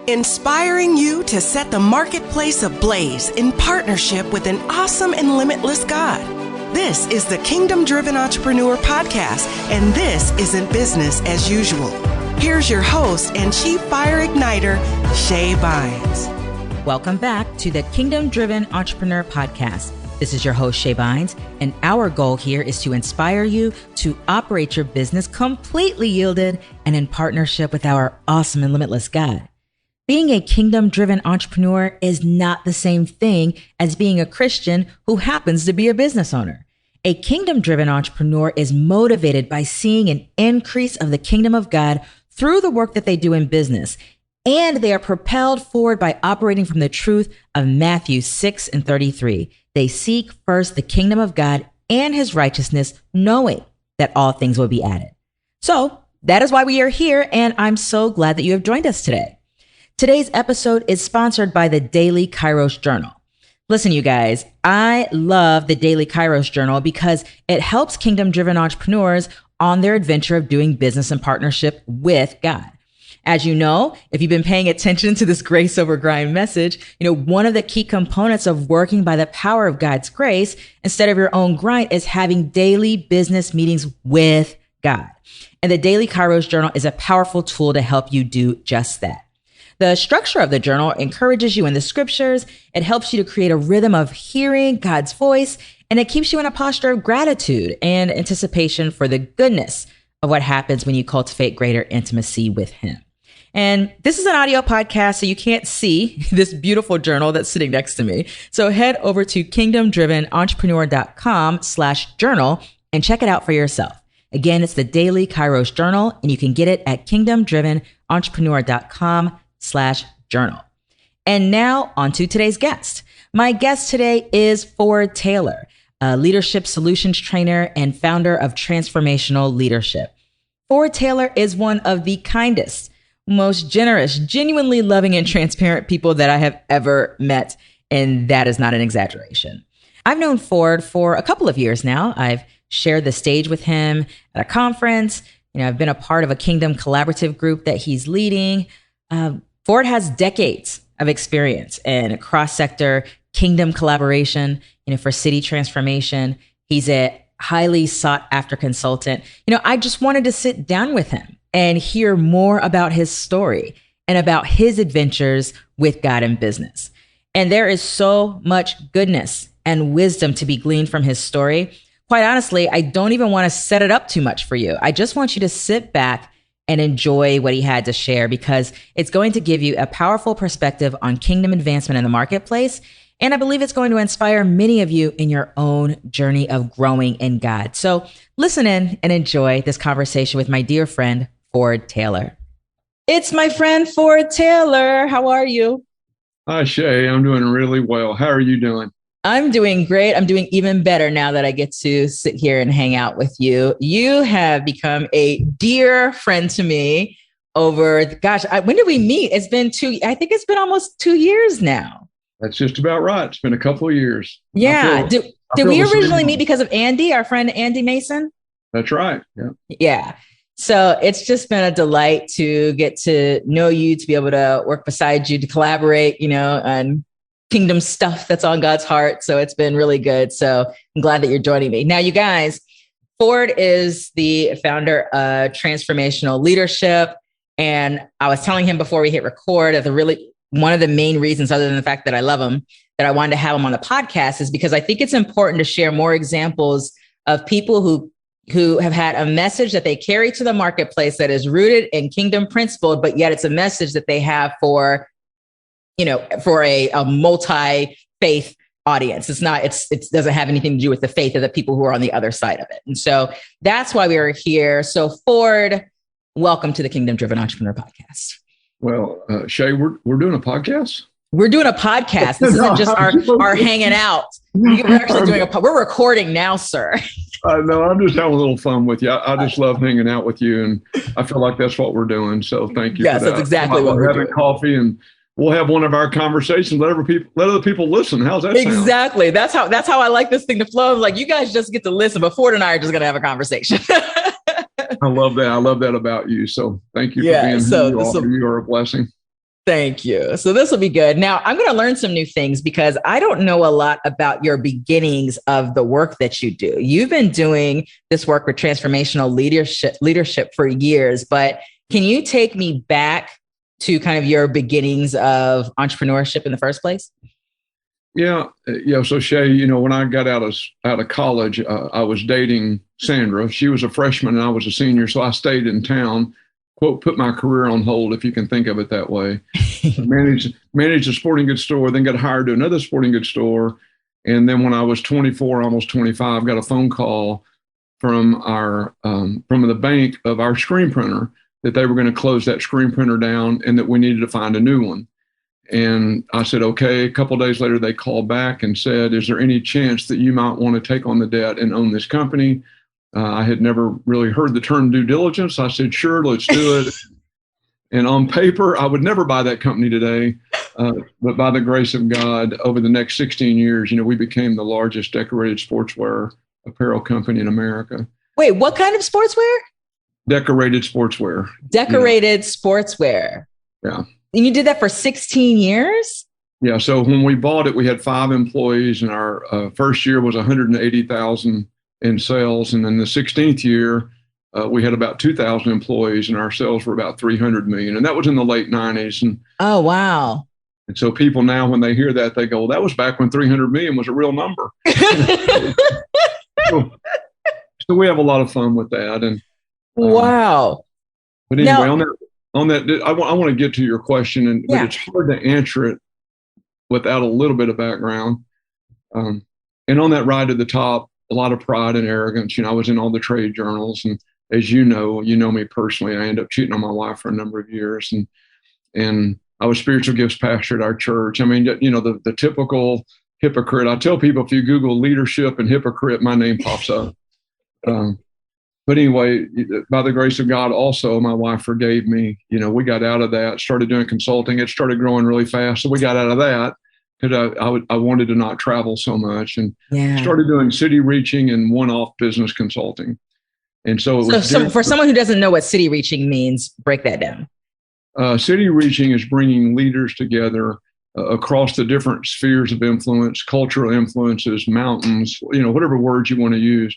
inspiring you to set the marketplace ablaze in partnership with an awesome and limitless God. This is the Kingdom Driven Entrepreneur Podcast, and this isn't business as usual. Here's your host and Chief Fire Igniter, Shay Bynes. Welcome back to the Kingdom Driven Entrepreneur Podcast. This is your host, Shay Bynes, and our goal here is to inspire you to operate your business completely yielded and in partnership with our awesome and limitless God. Being a kingdom-driven entrepreneur is not the same thing as being a Christian who happens to be a business owner. A kingdom-driven entrepreneur is motivated by seeing an increase of the kingdom of God through the work that they do in business, and they are propelled forward by operating from the truth of Matthew 6:33. They seek first the kingdom of God and his righteousness, knowing that all things will be added. So that is why we are here, and I'm so glad that you have joined us today. Today's episode is sponsored by the Daily Kairos Journal. Listen, you guys, I love the Daily Kairos Journal because it helps kingdom-driven entrepreneurs on their adventure of doing business in partnership with God. As you know, if you've been paying attention to this grace over grind message, one of the key components of working by the power of God's grace instead of your own grind is having daily business meetings with God. And the Daily Kairos Journal is a powerful tool to help you do just that. The structure of the journal encourages you in the scriptures. It helps you to create a rhythm of hearing God's voice, and it keeps you in a posture of gratitude and anticipation for the goodness of what happens when you cultivate greater intimacy with him. And this is an audio podcast, so you can't see this beautiful journal that's sitting next to me. So head over to kingdomdrivenentrepreneur.com/journal and check it out for yourself. Again, it's the Daily Kairos Journal, and you can get it at kingdomdrivenentrepreneur.com/journal. And now on to today's guest. My guest today is Ford Taylor, a leadership solutions trainer and founder of Transformational Leadership. Ford Taylor is one of the kindest, most generous, genuinely loving and transparent people that I have ever met. And that is not an exaggeration. I've known Ford for a couple of years now. I've shared the stage with him at a conference. I've been a part of a Kingdom collaborative group that he's leading. Ford has decades of experience in cross-sector Kingdom collaboration, for city transformation. He's a highly sought after consultant. I just wanted to sit down with him and hear more about his story and about his adventures with God in business. And there is so much goodness and wisdom to be gleaned from his story. Quite honestly, I don't even want to set it up too much for you. I just want you to sit back and enjoy what he had to share, because it's going to give you a powerful perspective on kingdom advancement in the marketplace. And I believe it's going to inspire many of you in your own journey of growing in God. So listen in and enjoy this conversation with my dear friend, Ford Taylor. It's my friend, Ford Taylor. How are you? Hi, Shay. I'm doing really well. How are you doing? I'm doing great. I'm doing even better now that I get to sit here and hang out with you. You have become a dear friend to me over, when did we meet? I think it's been almost 2 years now. That's just about right. It's been a couple of years. Yeah. Did we originally meet because of Andy, our friend Andy Mason? That's right. Yeah. Yeah. So it's just been a delight to get to know you, to be able to work beside you, to collaborate, on kingdom stuff that's on God's heart. So it's been really good. So I'm glad that you're joining me. Now, you guys, Ford is the founder of Transformational Leadership. And I was telling him before we hit record that one of the main reasons, other than the fact that I love him, that I wanted to have him on the podcast is because I think it's important to share more examples of people who have had a message that they carry to the marketplace that is rooted in kingdom principle, but yet it's a message that they have for a multi-faith audience. It doesn't have anything to do with the faith of the people who are on the other side of it. And so that's why we are here. So Ford, welcome to the Kingdom Driven Entrepreneur Podcast. Well, Shay, we're doing a podcast? We're doing a podcast. This isn't just our hanging out. We're actually we're recording now, sir. No, I'm just having a little fun with you. I just love hanging out with you, and I feel like that's what we're doing. So thank you. Yes, that's exactly what we're having doing. Coffee, and we'll have one of our conversations. Let other people listen. How's that sound? Exactly. That's how I like this thing to flow. Like, you guys just get to listen, but Ford and I are just going to have a conversation. I love that. I love that about you. So thank you for being here. You are a blessing. Thank you. So this will be good. Now I'm going to learn some new things because I don't know a lot about your beginnings of the work that you do. You've been doing this work with transformational leadership for years, but can you take me back to kind of your beginnings of entrepreneurship in the first place? Yeah. So Shay, when I got out of college, I was dating Sandra. She was a freshman and I was a senior. So I stayed in town, quote, put my career on hold, if you can think of it that way. Managed a sporting goods store, then got hired to another sporting goods store. And then when I was 24, almost 25, got a phone call from from the bank of our screen printer that they were going to close that screen printer down and that we needed to find a new one. And I said, okay. A couple of days later, they called back and said, is there any chance that you might want to take on the debt and own this company? I had never really heard the term due diligence. I said, sure, let's do it. And on paper, I would never buy that company today. But by the grace of God, over the next 16 years, we became the largest decorated sportswear apparel company in America. Wait, what kind of sportswear? Decorated sportswear. Decorated sportswear. Yeah. And you did that for 16 years? Yeah. So when we bought it, we had 5 employees, and our first year was 180,000 in sales. And then the 16th year, we had about 2,000 employees, and our sales were about 300 million. And that was in the late 90s. And oh, wow. And so people now, when they hear that, they go, well, that was back when 300 million was a real number. So we have a lot of fun with that. And wow. But anyway, on that, I want to get to your question, but it's hard to answer it without a little bit of background. And on that ride to the top, a lot of pride and arrogance. I was in all the trade journals, and as you know me personally, I ended up cheating on my wife for a number of years, and I was spiritual gifts pastor at our church. I mean, the typical hypocrite. I tell people, if you Google leadership and hypocrite, my name pops up. But anyway, by the grace of God, also, my wife forgave me. We got out of that, started doing consulting. It started growing really fast. So we got out of that because I wanted to not travel so much, and started doing city reaching and one-off business consulting. And so it was for someone who doesn't know what city reaching means, break that down. City reaching is bringing leaders together across the different spheres of influence, cultural influences, mountains, whatever words you want to use.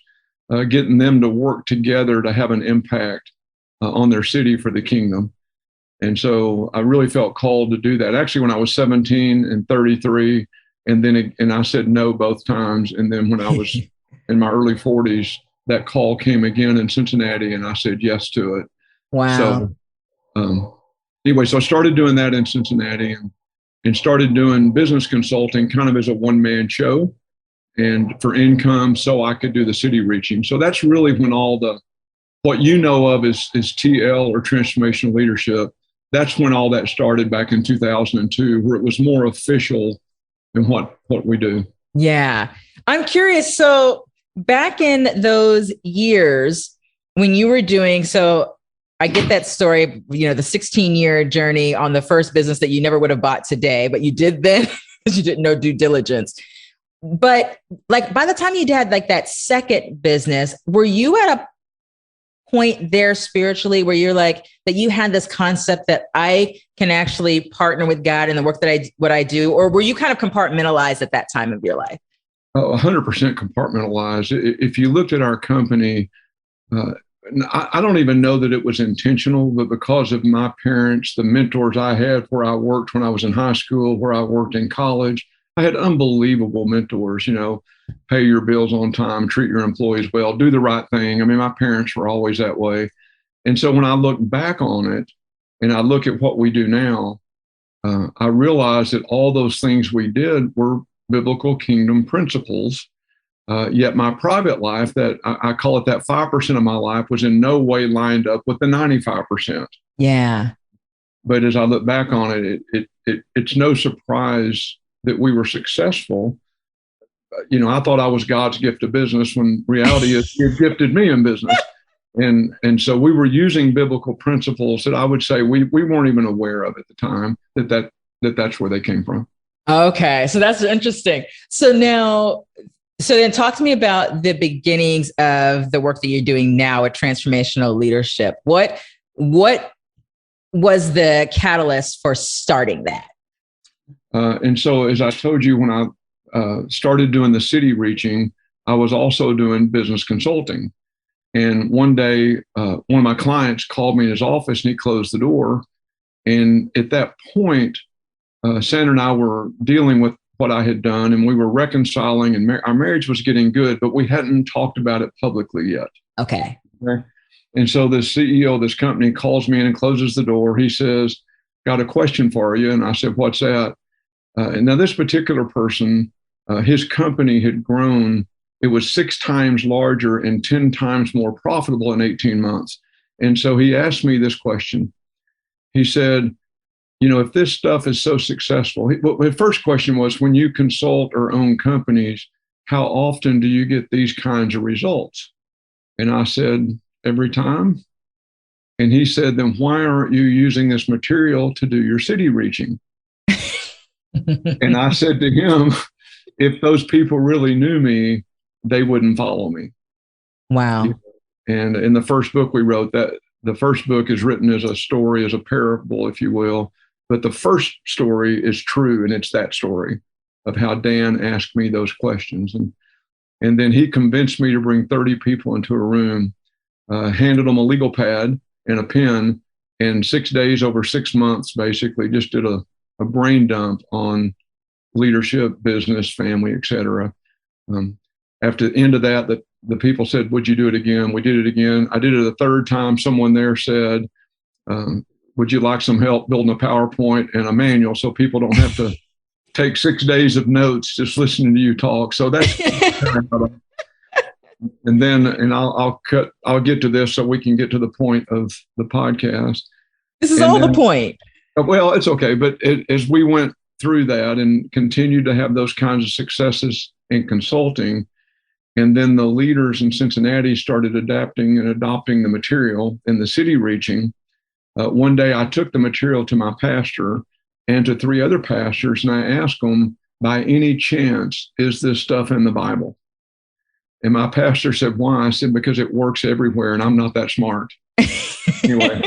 Getting them to work together to have an impact on their city for the kingdom. And so I really felt called to do that. Actually, when I was 17 and 33, and I said no both times. And then when I was in my early 40s, that call came again in Cincinnati, and I said yes to it. Wow. So anyway, so I started doing that in Cincinnati, and started doing business consulting kind of as a one-man show, and for income, so I could do the city reaching. So that's really when what you know of is TL, or transformational leadership. That's when all that started back in 2002, where it was more official than what we do. Yeah. I'm curious. So back in those years when you were doing, so I get that story, the 16-year journey on the first business that you never would have bought today, but you did then because you didn't know due diligence. But like by the time you had like that second business, were you at a point there spiritually where you're like that you had this concept that I can actually partner with God in the work that what I do, or were you kind of compartmentalized at that time of your life? 100% compartmentalized. If you looked at our company, I don't even know that it was intentional, but because of my parents, the mentors I had where I worked when I was in high school, where I worked in college, I had unbelievable mentors, pay your bills on time, treat your employees well, do the right thing. I mean, my parents were always that way. And so when I look back on it and I look at what we do now, I realize that all those things we did were biblical kingdom principles. Yet my private life, that I call it that 5% of my life, was in no way lined up with the 95%. Yeah. But as I look back on it, it's no surprise that we were successful. I thought I was God's gift to business, when reality is He had gifted me in business. And so we were using biblical principles that I would say we weren't even aware of at the time, that's where they came from. Okay. So that's interesting. So then talk to me about the beginnings of the work that you're doing now at Transformational Leadership. What was the catalyst for starting that? And so, as I told you, when I started doing the city reaching, I was also doing business consulting. And one day, one of my clients called me in his office and he closed the door. And at that point, Sandra and I were dealing with what I had done, and we were reconciling, and our marriage was getting good, but we hadn't talked about it publicly yet. Okay. And so the CEO of this company calls me in and closes the door. He says, "Got a question for you." And I said, "What's that?" And now this particular person, his company had grown. It was 6 times larger and 10 times more profitable in 18 months. And so he asked me this question. He said, if this stuff is so successful, the first question was, when you consult or own companies, how often do you get these kinds of results? And I said, every time. And he said, then why aren't you using this material to do your city reaching? And I said to him, if those people really knew me, they wouldn't follow me. Wow. And in the first book we wrote, that the first book is written as a story, as a parable, if you will. But the first story is true, and it's that story of how Dan asked me those questions. And then he convinced me to bring 30 people into a room, handed them a legal pad and a pen, and 6 days over 6 months, basically just did a brain dump on leadership, business, family, et cetera. After the end of that, the people said, would you do it again? We did it again. I did it a third time. Someone there said, would you like some help building a PowerPoint and a manual so people don't have to take 6 days of notes just listening to you talk? So that's, and I'll get to this so we can get to the point of the podcast. This is the point. Well, it's okay. But as we went through that and continued to have those kinds of successes in consulting, and then the leaders in Cincinnati started adapting and adopting the material in the city reaching. One day I took the material to my pastor and to 3 other pastors, and I asked them, by any chance, is this stuff in the Bible? And my pastor said, why? I said, because it works everywhere and I'm not that smart. Anyway,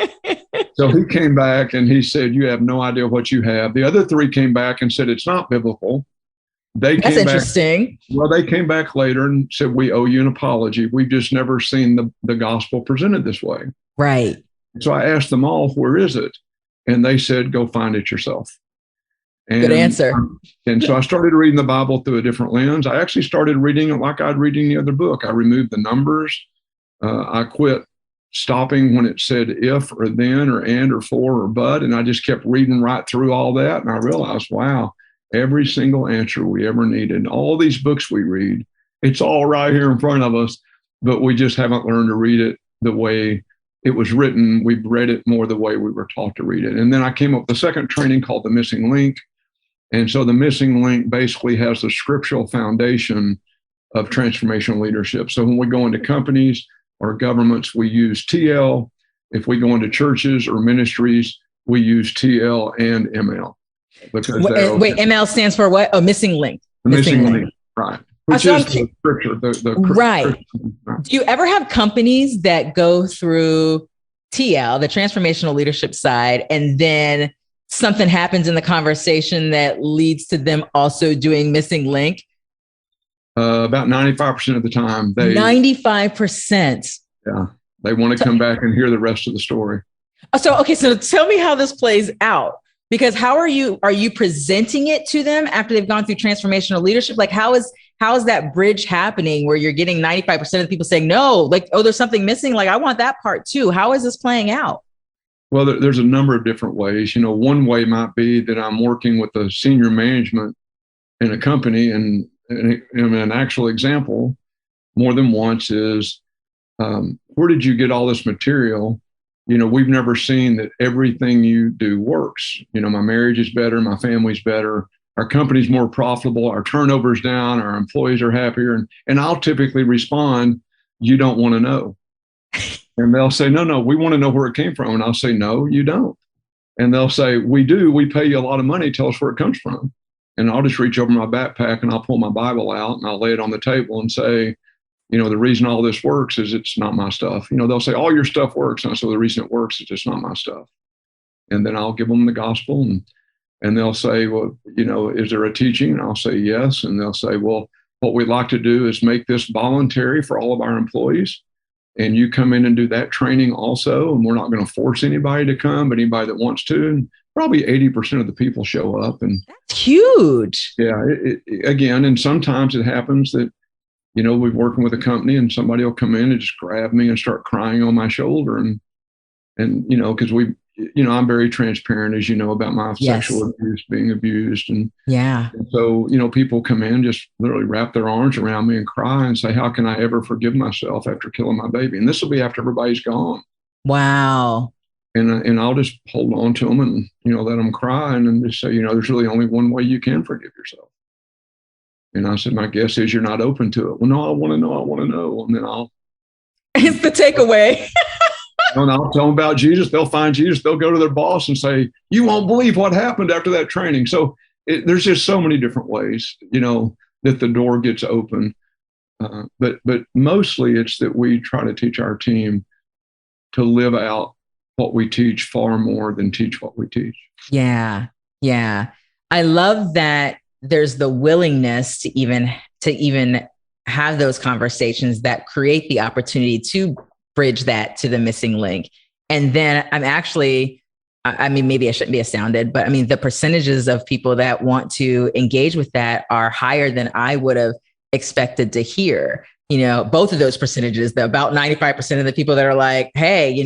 so he came back and he said, you have no idea what you have. The other 3 came back and said, it's not biblical. That's interesting. Well, they came back later and said, we owe you an apology. We've just never seen the gospel presented this way. Right. So I asked them all, where is it? And they said, go find it yourself. And, good answer. And so I started reading the Bible through a different lens. I actually started reading it like I'd reading the other book. I removed the numbers. I quit stopping when it said if or then or and or for or but. And I just kept reading right through all that. And I realized, wow, every single answer we ever needed, all these books we read, it's all right here in front of us, but we just haven't learned to read it the way it was written. We've read it more the way we were taught to read it. And then I came up with the second training called the Missing Link. And so the Missing Link basically has the scriptural foundation of transformational leadership. So when we go into companies or governments, we use TL. If we go into churches or ministries, we use TL and ML. Because wait, ML stands for what? Oh, Missing Link. Missing link, right. Which is the scripture. Right. Do you ever have companies that go through TL, the transformational leadership side, and then something happens in the conversation that leads to them also doing Missing Link? About 95% of the time. 95%. Yeah. They want to come back and hear the rest of the story. So tell me how this plays out. Because how are you presenting it to them after they've gone through transformational leadership? Like how is that bridge happening where you're getting 95% of the people saying, no, like, oh, there's something missing. Like, I want that part too. How is this playing out? Well, there's a number of different ways. One way might be that I'm working with the senior management in a company, and an actual example more than once is, where did you get all this material? We've never seen that everything you do works. My marriage is better. My family's better. Our company's more profitable. Our turnover's down. Our employees are happier. And I'll typically respond, you don't want to know. And they'll say, no, we want to know where it came from. And I'll say, no, you don't. And they'll say, we do. We pay you a lot of money. Tell us where it comes from. And I'll just reach over my backpack and I'll pull my Bible out and I'll lay it on the table and say, the reason all this works is it's not my stuff. They'll say, all your stuff works. And so the reason it works is it's not my stuff. and then I'll give them the gospel, and they'll say, well, is there a teaching? And I'll say yes. And they'll say, well, what we'd like to do is make this voluntary for all of our employees. And you come in and do that training also. And we're not going to force anybody to come, but anybody that wants to. And probably 80% of the people show up. And that's huge. Yeah. Again, and sometimes it happens that, we're working with a company and somebody will come in and just grab me and start crying on my shoulder. And because I'm very transparent, as you know, about my sexual abuse, being abused. And so, people come in, just literally wrap their arms around me and cry and say, how can I ever forgive myself after killing my baby? And this will be after everybody's gone. Wow. And I'll just hold on to them and, let them cry and just say, there's really only one way you can forgive yourself. And I said, my guess is you're not open to it. Well, no, I want to know. And then it's the takeaway. And I'll tell them about Jesus. They'll find Jesus. They'll go to their boss and say, you won't believe what happened after that training. So there's just so many different ways, that the door gets open. But mostly it's that we try to teach our team to live out what we teach far more than teach what we teach. Yeah. Yeah. I love that there's the willingness to even have those conversations that create the opportunity to bridge that to the missing link. And then maybe I shouldn't be astounded, but the percentages of people that want to engage with that are higher than I would have expected to hear. Both of those percentages, about 95% of the people that are like, hey,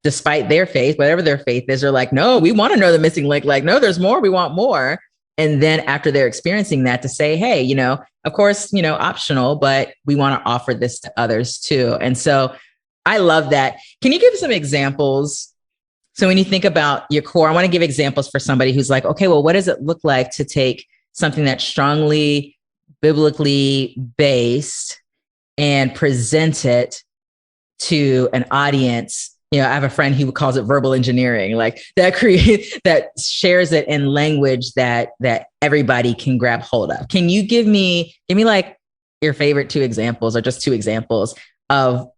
despite their faith, whatever their faith is, are like, no, we want to know the missing link. Like, no, there's more. We want more. And then after they're experiencing that, to say, hey, of course, optional, but we want to offer this to others too. And so I love that. Can you give some examples? So when you think about your core, I want to give examples for somebody who's like, okay, well, what does it look like to take something that's strongly biblically based and present it to an audience? I have a friend who calls it verbal engineering, like that shares it in language that everybody can grab hold of. Can you give me like your favorite two examples, or just two examples of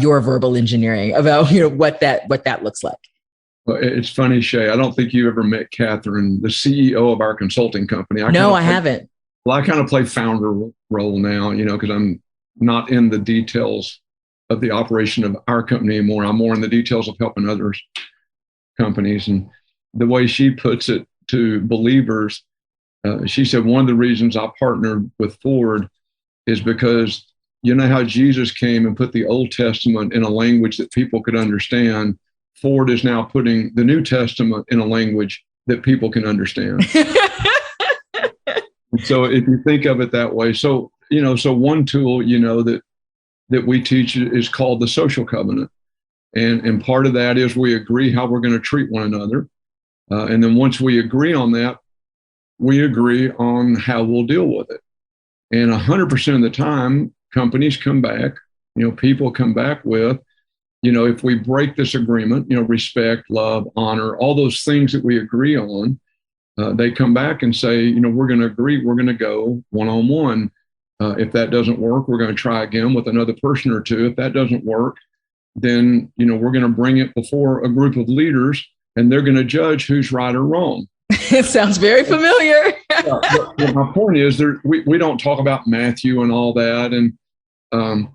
your verbal engineering, about what that looks like? Well, it's funny, Shay. I don't think you ever met Catherine, the CEO of our consulting company. I haven't. Well, I kind of play founder role now, because I'm not in the details of the operation of our company anymore. I'm more in the details of helping others companies. And the way she puts it to believers, she said, one of the reasons I partnered with Ford is because how Jesus came and put the Old Testament in a language that people could understand. Ford is now putting the New Testament in a language that people can understand. So if you think of it that way, so one tool, that we teach is called the social covenant. And part of that is we agree how we're going to treat one another. And then once we agree on that, we agree on how we'll deal with it. And 100% of the time, companies come back, people come back with, if we break this agreement, respect, love, honor, all those things that we agree on, they come back and say, we're going to agree, we're going to go one-on-one. If that doesn't work, we're going to try again with another person or two. If that doesn't work, then, we're going to bring it before a group of leaders, and they're going to judge who's right or wrong. It sounds very familiar. But my point is, we don't talk about Matthew and all that. And, and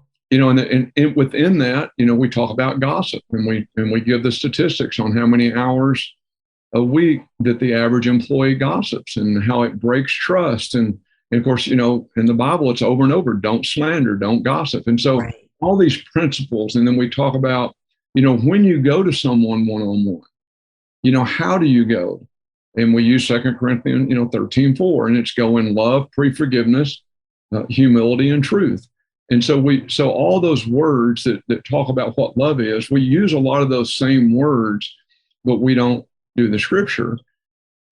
within that, we talk about gossip, and we give the statistics on how many hours a week that the average employee gossips and how it breaks trust. And of course, in the Bible, it's over and over, don't slander, don't gossip. And so all these principles, and then we talk about, when you go to someone one-on-one, how do you go? And we use 2 Corinthians, 13:4, and it's go in love, pre-forgiveness, humility, and truth. And so all those words that talk about what love is, we use a lot of those same words, but we don't do the scripture.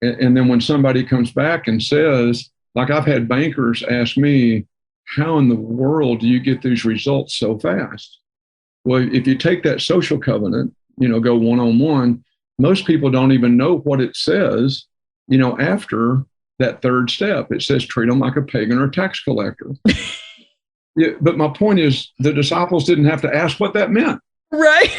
And then when somebody comes back and says, like I've had bankers ask me, how in the world do you get these results so fast? Well, if you take that social covenant, go one-on-one, most people don't even know what it says, after that third step. It says, treat them like a pagan or a tax collector. Yeah, but my point is, the disciples didn't have to ask what that meant. Right.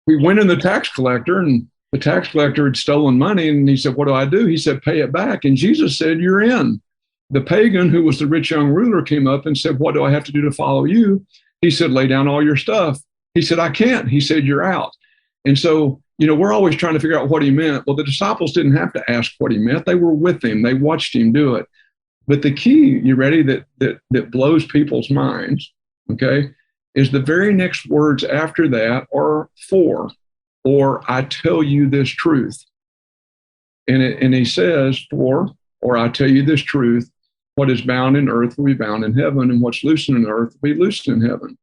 We went in the tax collector, and The tax collector had stolen money, and he said, what do I do? He said, pay it back. And Jesus said, you're in. The pagan, who was the rich young ruler, came up and said, what do I have to do to follow you? He said, lay down all your stuff. He said, I can't. He said, you're out. And so, we're always trying to figure out what he meant. Well, the disciples didn't have to ask what he meant. They were with him. They watched him do it. But the key, you ready, that blows people's minds, okay, is the very next words after that are for, or I tell you this truth. And he says, for, or I tell you this truth, what is bound in earth will be bound in heaven, and what's loosened in earth will be loosened in heaven.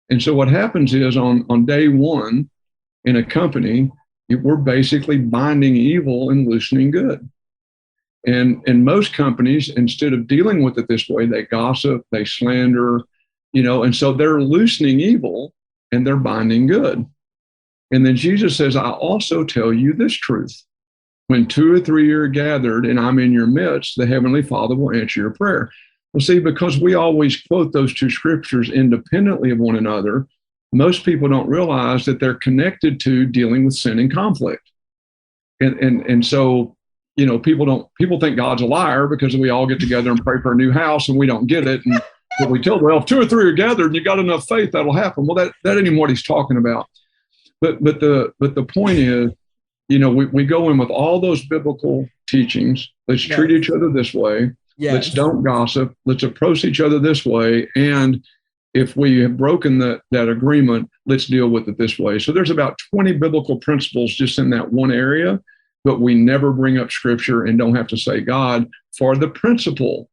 And so what happens is on day one in a company, we're basically binding evil and loosening good. And in most companies, instead of dealing with it this way, they gossip, they slander, and so they're loosening evil and they're binding good. And then Jesus says, I also tell you this truth. When 2 or 3 are gathered and I'm in your midst, the Heavenly Father will answer your prayer. Well, see, because we always quote those two scriptures independently of one another, most people don't realize that they're connected to dealing with sin and conflict. And so, people think God's a liar because we all get together and pray for a new house and we don't get it. And but we tell them, well, if 2 or 3 are gathered and you got enough faith, that'll happen. Well, that ain't even what he's talking about. But the point is, we go in with all those biblical teachings. Let's treat each other this way. Yes. Let's don't gossip. Let's approach each other this way. And if we have broken that agreement, let's deal with it this way. So there's about 20 biblical principles just in that one area, but we never bring up scripture and don't have to say God for the principle,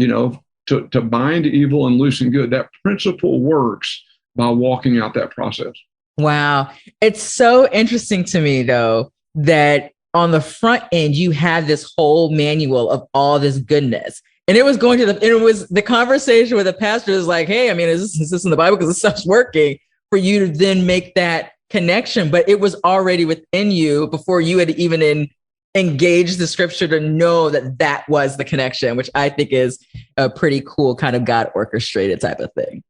to bind evil and loosen good. That principle works by walking out that process. Wow. It's so interesting to me, though, that on the front end, you have this whole manual of all this goodness. And it was the conversation with the pastor is like, hey, I mean, is this in the Bible? Because this stuff's working for you to then make that connection. But it was already within you before you had even engaged the scripture to know that was the connection, which I think is a pretty cool kind of God orchestrated type of thing.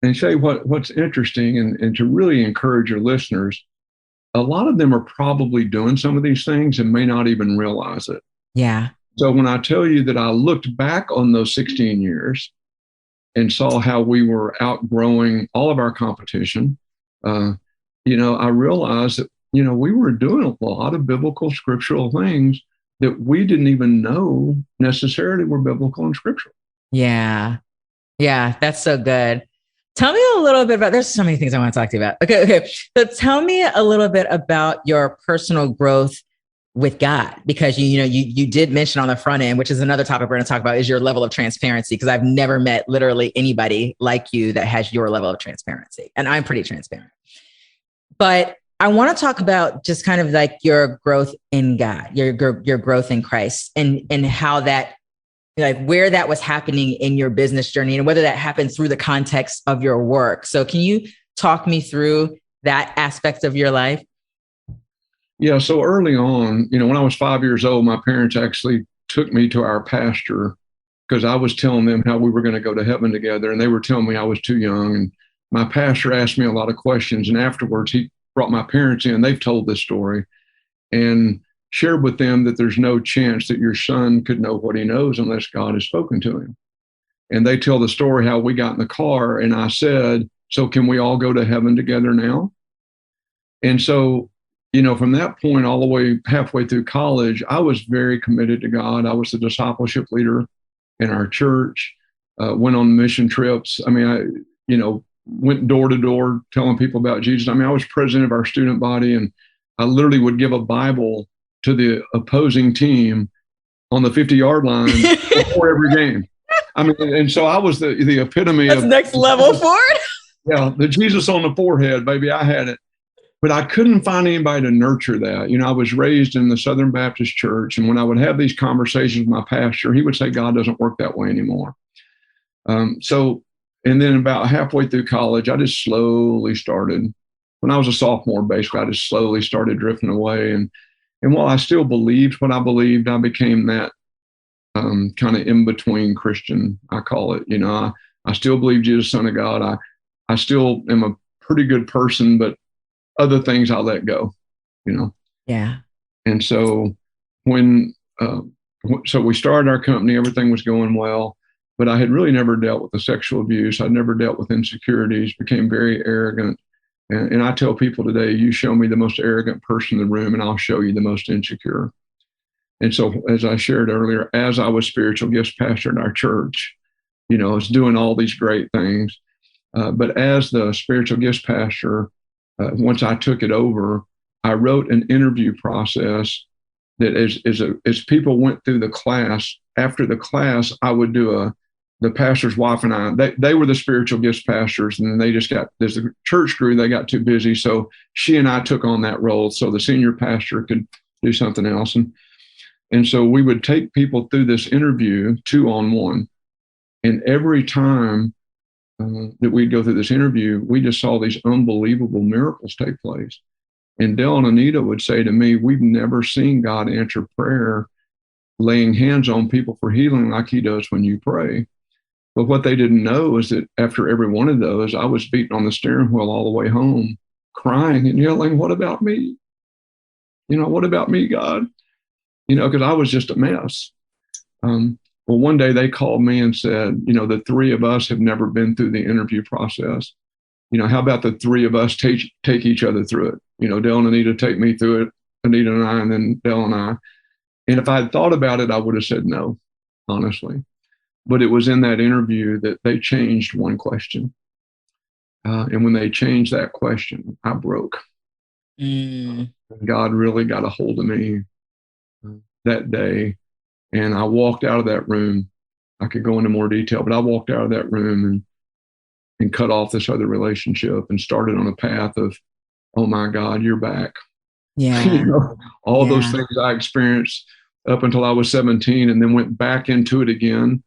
And Shay, what's interesting, and to really encourage your listeners, a lot of them are probably doing some of these things and may not even realize it. Yeah. So when I tell you that I looked back on those 16 years and saw how we were outgrowing all of our competition, I realized that, we were doing a lot of biblical scriptural things that we didn't even know necessarily were biblical and scriptural. Yeah. Yeah. That's so good. Tell me a little bit there's so many things I want to talk to you about. Okay. So tell me a little bit about your personal growth with God, because you did mention on the front end, which is another topic we're going to talk about, is your level of transparency. Because I've never met literally anybody like you that has your level of transparency. And I'm pretty transparent. But I want to talk about just kind of like your growth in God, your growth in Christ, and how that, like where that was happening in your business journey and whether that happened through the context of your work. So can you talk me through that aspect of your life? Yeah. So early on, when I was 5 years old, my parents actually took me to our pastor because I was telling them how we were going to go to heaven together. And they were telling me I was too young. And my pastor asked me a lot of questions. And afterwards, he brought my parents in. They've told this story and shared with them that there's no chance that your son could know what he knows unless God has spoken to him. And they tell the story how we got in the car and I said, so can we all go to heaven together now? And so, from that point all the way halfway through college, I was very committed to God. I was the discipleship leader in our church, went on mission trips. I mean, I went door to door telling people about Jesus. I mean, I was president of our student body, and I literally would give a Bible to the opposing team on the 50-yard line before every game. I mean, and so I was the epitome of next level for it. Yeah, the Jesus on the forehead, baby. I had it. But I couldn't find anybody to nurture that. I was raised in the Southern Baptist Church, and when I would have these conversations with my pastor, he would say, God doesn't work that way anymore. And then about halfway through college, I just slowly started. When I was a sophomore, basically, I just slowly started drifting away. And while I still believed what I believed, I became that kind of in-between Christian, I call it. I still believe Jesus, Son of God. I still am a pretty good person, but other things I let go, Yeah. And so when, so we started our company, everything was going well, but I had really never dealt with the sexual abuse. I'd never dealt with insecurities, became very arrogant. And I tell people today, you show me the most arrogant person in the room and I'll show you the most insecure. And so, as I shared earlier, as I was spiritual gifts pastor in our church, I was doing all these great things. But as the spiritual gifts pastor, once I took it over, I wrote an interview process that as people went through the class, after the class, I would do the pastor's wife and I, they were the spiritual gifts pastors, and they just got, as the church grew, they got too busy. So she and I took on that role so the senior pastor could do something else. And so we would take people through this interview 2-on-1. And every time that we'd go through this interview, we just saw these unbelievable miracles take place. And Dell and Anita would say to me, we've never seen God answer prayer laying hands on people for healing like he does when you pray. But what they didn't know is that after every one of those, I was beating on the steering wheel all the way home, crying and yelling, what about me? What about me, God? Because I was just a mess. Well, one day they called me and said, the three of us have never been through the interview process. How about the three of us take each other through it? Dell and Anita take me through it, Anita and I, and then Dell and I. And if I had thought about it, I would have said no, honestly. But it was in that interview that they changed one question. And when they changed that question, I broke. God really got a hold of me that day. And I walked out of that room. I could go into more detail, but I walked out of that room and cut off this other relationship and started on a path of, oh my God, you're back. Yeah. All those things I experienced up until I was 17 and then went back into it again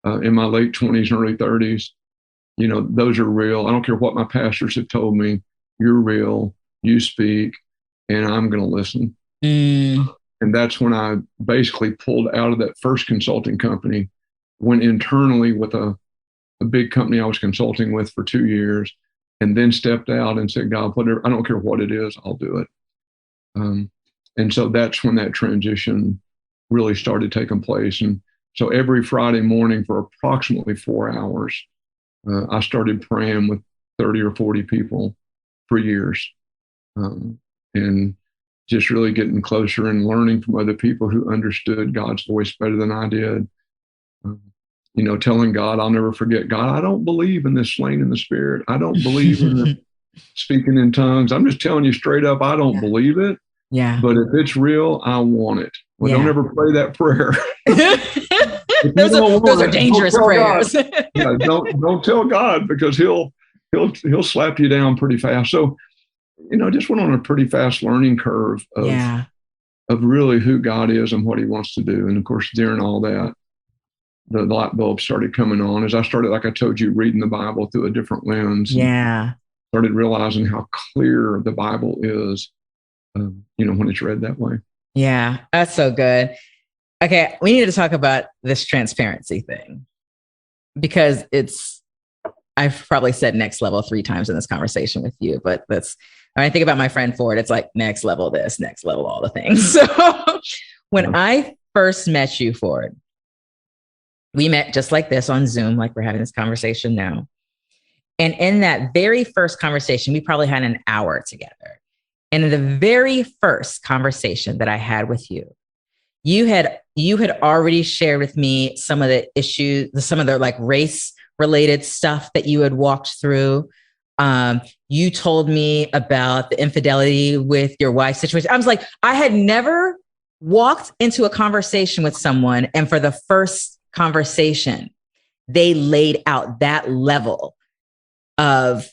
in my late 20s and early 30s. Those are real. I don't care what my pastors have told me. You're real. You speak, and I'm going to listen. And that's when I basically pulled out of that first consulting company, went internally with a big company I was consulting with for 2 years, and then stepped out and said, God, whatever, I don't care what it is, I'll do it. And so that's when that transition really started taking place. And so every Friday morning for approximately 4 hours, I started praying with 30 or 40 people for years. And just really getting closer and learning from other people who understood God's voice better than I did. Telling God, I'll never forget, God, I don't believe in this slain in the spirit. I don't believe in the speaking in tongues. I'm just telling you straight up, I don't believe it. Yeah. But if it's real, I want it. Well, don't ever pray that prayer. those are dangerous prayers. Don't tell God, because he'll slap you down pretty fast. So, just went on a pretty fast learning curve of really who God is and what he wants to do. And of course, during all that, the light bulb started coming on as I started, like I told you, reading the Bible through a different lens. Yeah. Started realizing how clear the Bible is, when it's read that way. Yeah, that's so good. Okay, we need to talk about this transparency thing, because I've probably said next level 3 times in this conversation with you, but when I think about my friend Ford, it's like next level this, next level all the things. So when I first met you, Ford, we met just like this on Zoom, like we're having this conversation now. And in that very first conversation, we probably had an hour together. And in the very first conversation that I had with you, you had already shared with me some of the issues, some of the like race related stuff that you had walked through. You told me about the infidelity with your wife's situation. I was like, I had never walked into a conversation with someone, and for the first conversation, they laid out that level of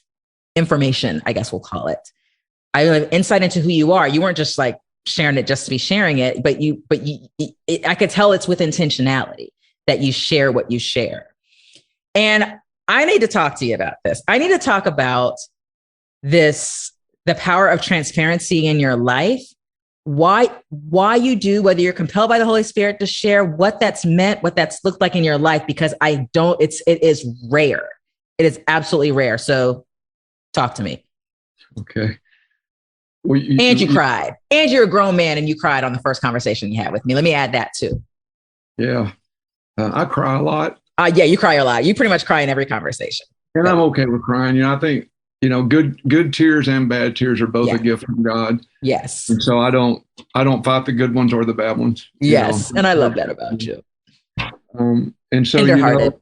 information, I guess we'll call it. I have insight into who you are. You weren't just like sharing it just to be sharing it, but I could tell it's with intentionality that you share what you share. And I need to talk to you about this. I need to talk about this, the power of transparency in your life, why you do, whether you're compelled by the Holy Spirit to share what that's meant, what that's looked like in your life, because it is rare. It is absolutely rare. So talk to me. Okay. Well, and you cried. And you're a grown man and you cried on the first conversation you had with me. Let me add that too. Yeah. I cry a lot. Yeah, you cry a lot. You pretty much cry in every conversation. And I'm okay with crying. I think, good tears and bad tears are both a gift from God. Yes. And so I don't fight the good ones or the bad ones. Yes. And I love that about you. And so, Tenderhearted.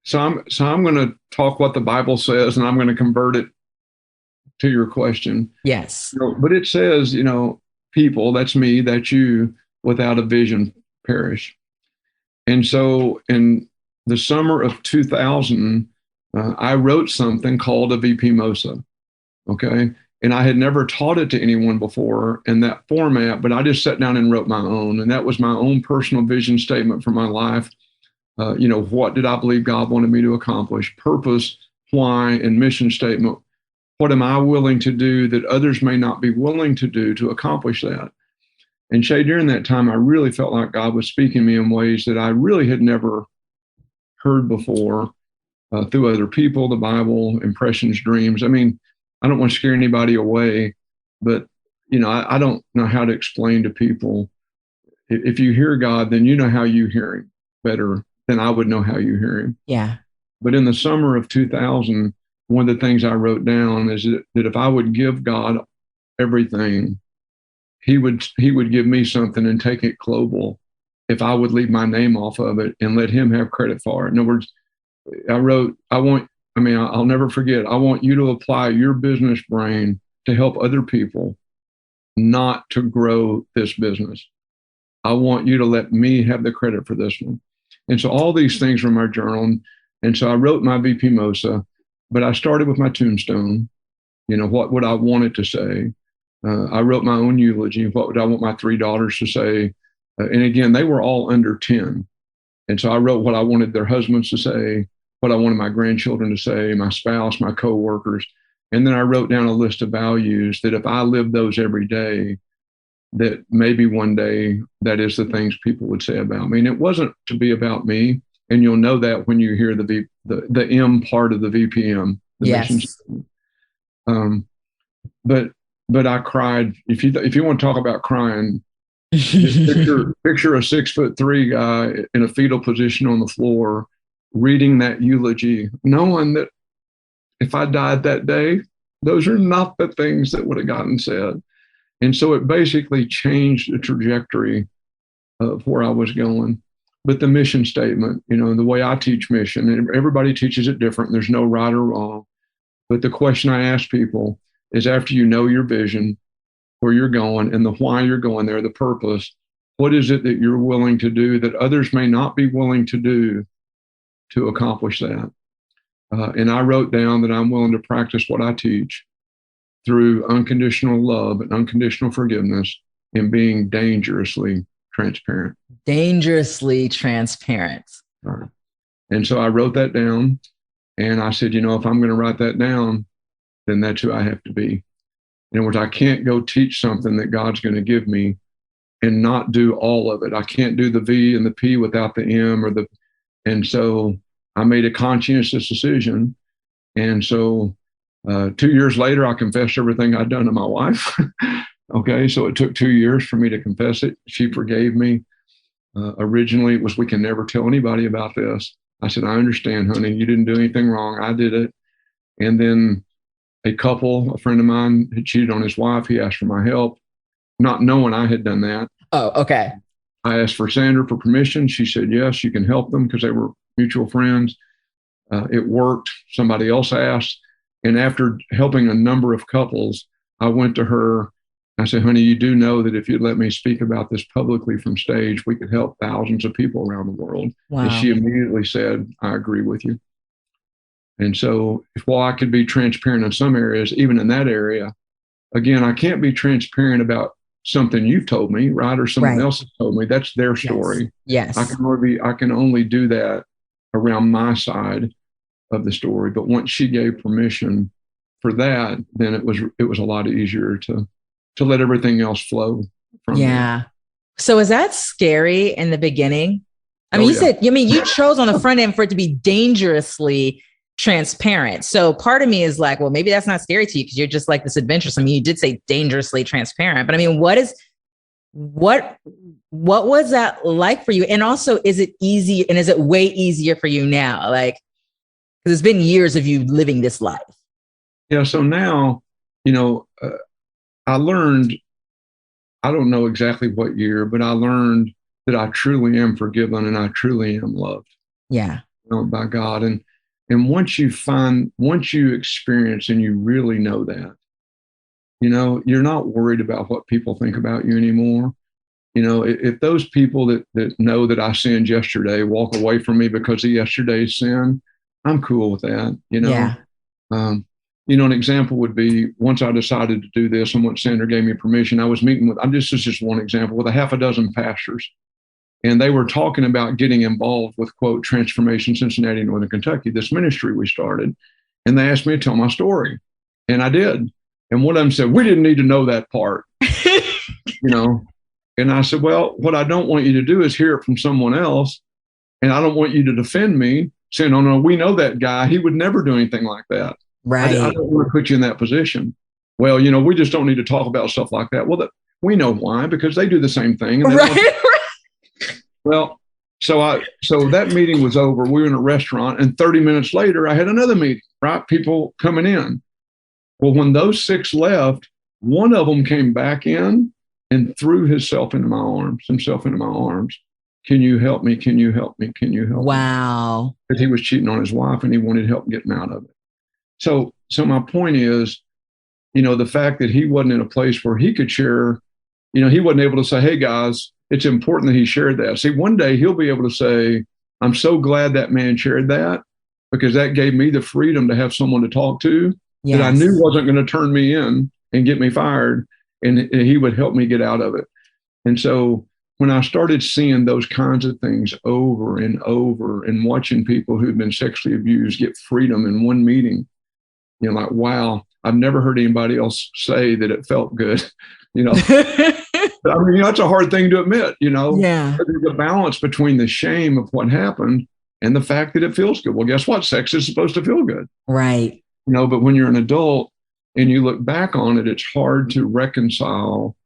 So I'm going to talk what the Bible says, and I'm going to convert it to your question. Yes. But it says, people, that's me, that's you, without a vision perish. And so in the summer of 2000, I wrote something called a VP MOSA. Okay. And I had never taught it to anyone before in that format, but I just sat down and wrote my own. And that was my own personal vision statement for my life. What did I believe God wanted me to accomplish? Purpose, why, and mission statement. What am I willing to do that others may not be willing to do to accomplish that? And Shay, during that time, I really felt like God was speaking to me in ways that I really had never heard before through other people, the Bible, impressions, dreams. I mean, I don't want to scare anybody away, but, I don't know how to explain to people. If you hear God, then you know how you hear him better than I would know how you hear him. Yeah. But in the summer of 2000, one of the things I wrote down is that if I would give God everything, he would give me something and take it global if I would leave my name off of it and let him have credit for it. In other words, I'll never forget, I want you to apply your business brain to help other people, not to grow this business. I want you to let me have the credit for this one. And so all these things were my journal. And so I wrote my VP MOSA, but I started with my tombstone. What would I want it to say? I wrote my own eulogy. What would I want my 3 daughters to say? And again, they were all under 10. And so I wrote what I wanted their husbands to say, what I wanted my grandchildren to say, my spouse, my coworkers. And then I wrote down a list of values that if I lived those every day, that maybe one day that is the things people would say about me. And it wasn't to be about me. And you'll know that when you hear the M part of the VPM. Yes. But I cried. If you want to talk about crying, picture a 6'3" guy in a fetal position on the floor, reading that eulogy, knowing that if I died that day, those are not the things that would have gotten said. And so it basically changed the trajectory of where I was going. But the mission statement, the way I teach mission, and everybody teaches it different. There's no right or wrong. But the question I ask people is, after you know your vision, where you're going and the why you're going there, the purpose, what is it that you're willing to do that others may not be willing to do to accomplish that? And I wrote down that I'm willing to practice what I teach through unconditional love and unconditional forgiveness and being dangerously transparent. Dangerously transparent. Right. And so I wrote that down, and I said, if I'm going to write that down, then that's who I have to be. In other words, I can't go teach something that God's going to give me and not do all of it. I can't do the V and the P without the M and so I made a conscientious decision. And so 2 years later, I confessed everything I'd done to my wife. Okay. So it took 2 years for me to confess it. She forgave me. Originally it was, we can never tell anybody about this. I said, I understand, honey, you didn't do anything wrong. I did it. And then a friend of mine had cheated on his wife. He asked for my help, not knowing I had done that. Oh, okay. I asked for Sandra for permission. She said, yes, you can help them, because they were mutual friends. It worked. Somebody else asked. And after helping a number of couples, I went to her. I said, honey, you do know that if you'd let me speak about this publicly from stage, we could help thousands of people around the world. Wow. And she immediately said, I agree with you. And so while I could be transparent in some areas, even in that area, again, I can't be transparent about something you've told me, right? Or someone else has told me. That's their story. Yes. I can only do that around my side of the story. But once she gave permission for that, then it was a lot easier to let everything else flow from there. So is that scary in the beginning? I mean, you chose on the front end for it to be dangerously transparent. So part of me is like, well, maybe that's not scary to you because you're just like this adventurous. I mean, you did say dangerously transparent, but I mean, what was that like for you? And also, is it easy and is it way easier for you now? Like, because it's been years of you living this life. Yeah. So now, I learned, I don't know exactly what year, but I learned that I truly am forgiven and I truly am loved. Yeah. By God. And once you experience and you really know that, you're not worried about what people think about you anymore. If those people that know that I sinned yesterday walk away from me because of yesterday's sin, I'm cool with that. Yeah. An example would be once I decided to do this and once Sandra gave me permission, I was meeting with, this is just one example, with a half a dozen pastors. And they were talking about getting involved with, quote, Transformation Cincinnati, Northern Kentucky, this ministry we started. And they asked me to tell my story. And I did. And one of them said, we didn't need to know that part. And I said, well, what I don't want you to do is hear it from someone else. And I don't want you to defend me saying, oh, no, we know that guy. He would never do anything like that. Right. I don't want to put you in that position. Well, we just don't need to talk about stuff like that. Well, we know why, because they do the same thing. And right. Well, so that meeting was over. We were in a restaurant, and 30 minutes later, I had another meeting, right? People coming in. Well, when those 6 left, one of them came back in and threw himself into my arms. Can you help me? Can you help me? Can you help me? Wow. Because he was cheating on his wife and he wanted help getting out of it. So my point is, the fact that he wasn't in a place where he could share, he wasn't able to say, hey guys, it's important that he shared that. See, one day he'll be able to say, I'm so glad that man shared that because that gave me the freedom to have someone to talk to that I knew wasn't going to turn me in and get me fired. And he would help me get out of it. And so when I started seeing those kinds of things over and over and watching people who've been sexually abused get freedom in one meeting, like, wow, I've never heard anybody else say that it felt good, I mean, that's a hard thing to admit, Yeah. There's a balance between the shame of what happened and the fact that it feels good. Well, guess what? Sex is supposed to feel good. Right. But when you're an adult and you look back on it, it's hard to reconcile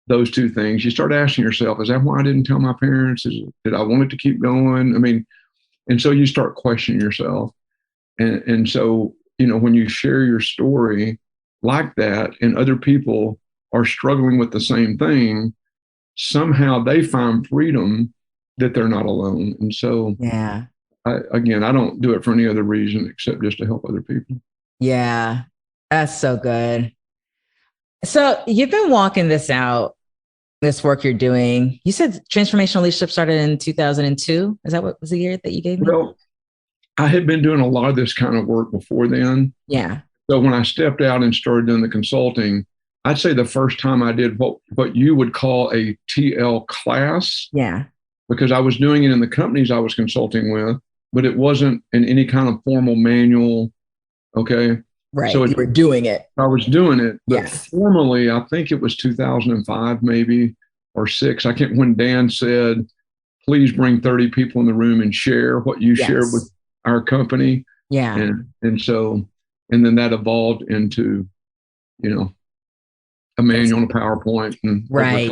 those two things. You start asking yourself, is that why I didn't tell my parents? Did I want it to keep going? I mean, and so you start questioning yourself. And so, when you share your story like that and other people are struggling with the same thing, somehow they find freedom that they're not alone. And so, yeah, I don't do it for any other reason except just to help other people. Yeah, that's so good. So you've been walking this out, this work you're doing. You said Transformational Leadership started in 2002. Is that what was the year that you gave me? Well, I had been doing a lot of this kind of work before then. Yeah. So when I stepped out and started doing the consulting, I'd say the first time I did what you would call a TL class. Yeah. Because I was doing it in the companies I was consulting with, but it wasn't in any kind of formal manual. Okay. Right. So you were doing it. I was doing it. But yes. Formally, I think it was 2005 maybe or 6. I can't, when Dan said, please bring 30 people in the room and share what you shared with our company. Yeah. And then that evolved into, a manual and a PowerPoint. And right.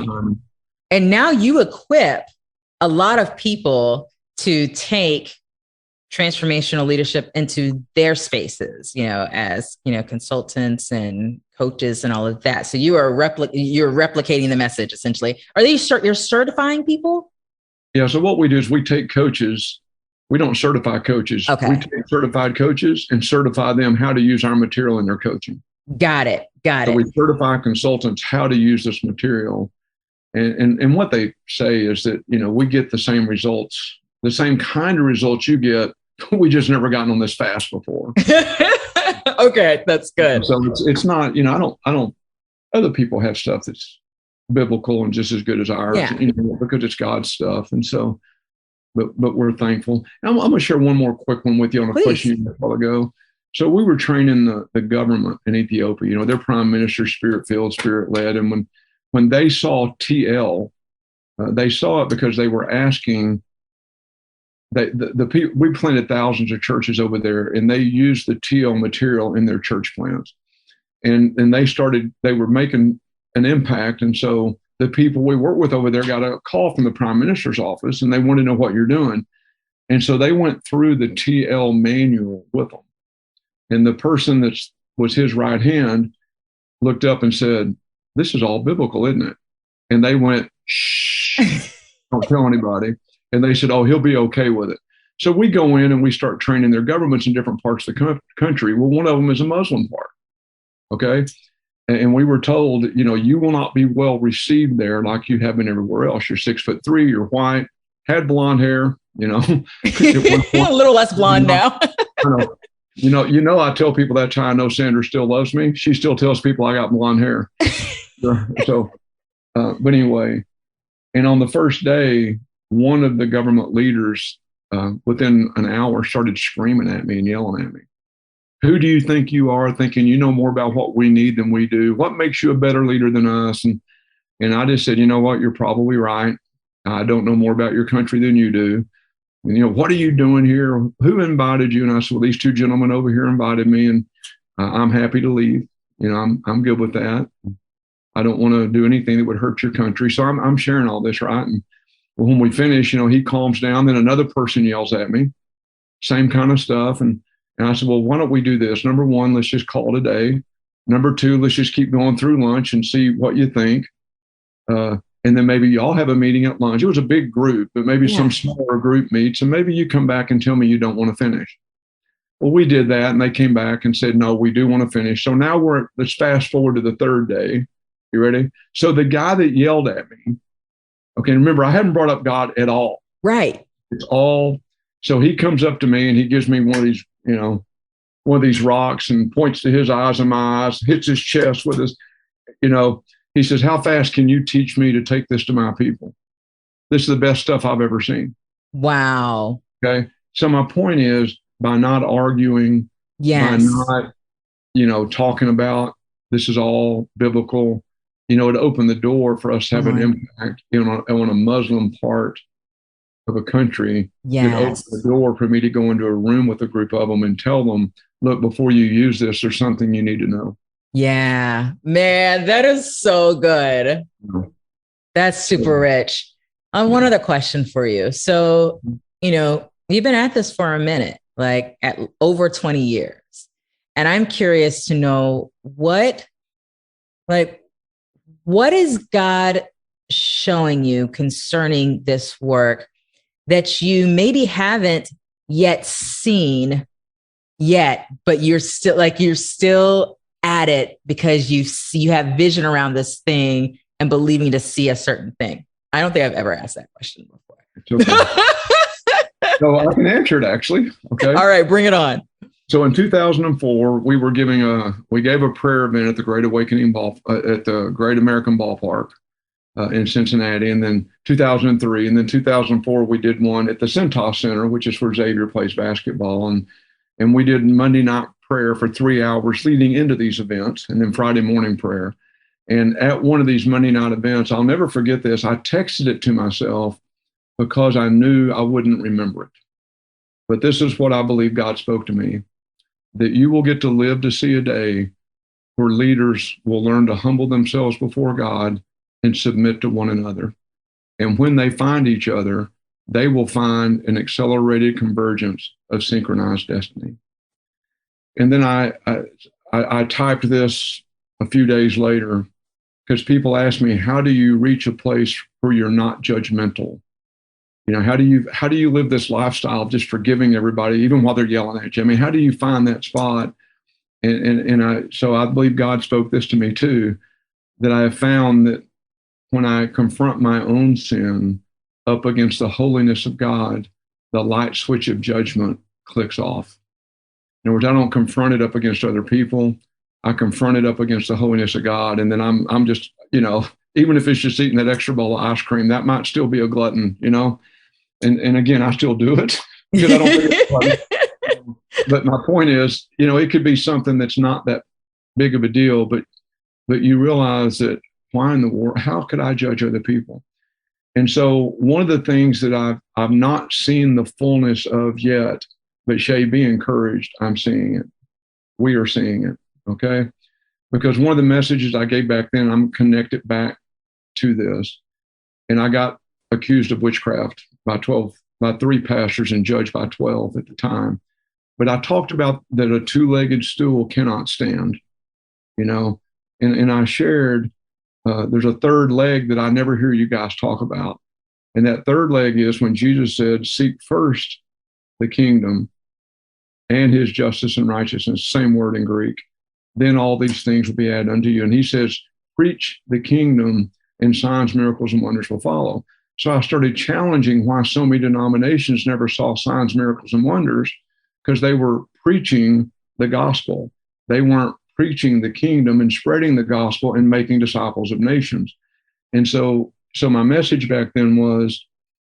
And now you equip a lot of people to take transformational leadership into their spaces, as, consultants and coaches and all of that. So you are you're replicating the message essentially. Are they you're certifying people? Yeah. So what we do is we take coaches. We don't certify coaches. Okay. We take certified coaches and certify them how to use our material in their coaching. Got it. So we certify consultants how to use this material. And what they say is that, we get the same results, the same kind of results you get. We just never gotten on this fast before. Okay. That's good. So it's not, I don't, other people have stuff that's biblical and just as good as ours, because it's God's stuff. And so, but we're thankful. I'm going to share one more quick one with you on a question you had a while ago. So we were training the government in Ethiopia, their prime minister, spirit-filled, spirit-led. And when they saw TL, they saw it because they were asking the people, we planted thousands of churches over there, and they used the TL material in their church plants. And they were making an impact. And so the people we work with over there got a call from the prime minister's office, and they wanted to know what you're doing. And so they went through the TL manual with them. And the person that was his right hand looked up and said, "This is all biblical, isn't it?" And they went, "Shh, don't tell anybody." And they said, "Oh, he'll be okay with it." So we go in and we start training their governments in different parts of the country. Well, one of them is a Muslim part. Okay. And we were told, you will not be well received there like you have been everywhere else. You're 6'3", you're white, had blonde hair, a little less blonde now. I tell people that's how I know Sandra still loves me. She still tells people I got blonde hair. But anyway, and on the first day, one of the government leaders within an hour started screaming at me and yelling at me. "Who do you think you are, thinking you know more about what we need than we do? What makes you a better leader than us?" And I just said, "You know what? You're probably right. I don't know more about your country than you do. And, what are you doing here? Who invited you?" And I said, "Well, these two gentlemen over here invited me, and I'm happy to leave. I'm good with that. I don't want to do anything that would hurt your country." So I'm sharing all this, right? And when we finish, he calms down. Then another person yells at me, same kind of stuff. And I said, "Well, why don't we do this? Number one, let's just call it a day. Number two, let's just keep going through lunch and see what you think. And then maybe y'all have a meeting at lunch." It was a big group, but maybe some smaller group meets. And maybe you come back and tell me you don't want to finish. Well, we did that. And they came back and said, "No, we do want to finish." So now let's fast forward to the third day. You ready? So the guy that yelled at me, okay, remember, I hadn't brought up God at all. Right. It's all. So he comes up to me and he gives me one of these rocks and points to his eyes and my eyes, hits his chest with his, he says, "How fast can you teach me to take this to my people? This is the best stuff I've ever seen." Wow. Okay. So my point is, by not arguing, by not, talking about this is all biblical, it opened the door for us to have an impact on a Muslim part of a country. It opened the door for me to go into a room with a group of them and tell them, "Look, before you use this, there's something you need to know." Yeah, man, that is so good. That's super rich. One other question for you. So, you've been at this for a minute, like at over 20 years. And I'm curious to know what is God showing you concerning this work that you maybe haven't yet seen yet, but you're still at it because you have vision around this thing and believing to see a certain thing? I don't think I've ever asked that question before. It's okay. So I can answer it, actually. Okay. All right, bring it on. So in 2004, we gave a prayer event at the Great Awakening at the Great American Ballpark in Cincinnati, and then 2003, and then 2004 we did one at the Centos Center, which is where Xavier plays basketball, and we did Monday night prayer for 3 hours leading into these events, and then Friday morning prayer. And at one of these Monday night events, I'll never forget this. I texted it to myself because I knew I wouldn't remember it. But this is what I believe God spoke to me, that you will get to live to see a day where leaders will learn to humble themselves before God and submit to one another. And when they find each other, they will find an accelerated convergence of synchronized destiny. And then I typed this a few days later because people ask me, how do you reach a place where you're not judgmental? How do you live this lifestyle of just forgiving everybody, even while they're yelling at you? I mean, how do you find that spot? So I believe God spoke this to me too, that I have found that when I confront my own sin up against the holiness of God, the light switch of judgment clicks off. In other words, I don't confront it up against other people. I confront it up against the holiness of God. And then I'm just, even if it's just eating that extra bowl of ice cream, that might still be a glutton, And again, I still do it because I don't think it's funny. But my point is, it could be something that's not that big of a deal, but you realize that why in the world, how could I judge other people? And so one of the things that I've not seen the fullness of yet, but Shay, be encouraged, I'm seeing it. We are seeing it, okay? Because one of the messages I gave back then, I'm connected back to this. And I got accused of witchcraft by 3 pastors and judged by 12 at the time. But I talked about that a 2-legged stool cannot stand, and I shared there's a third leg that I never hear you guys talk about. And that third leg is when Jesus said, seek first the kingdom and his justice and righteousness, same word in Greek. Then all these things will be added unto you. And he says, preach the kingdom and signs, miracles, and wonders will follow. So I started challenging why so many denominations never saw signs, miracles, and wonders, because they were preaching the gospel. They weren't preaching the kingdom and spreading the gospel and making disciples of nations. And so my message back then was,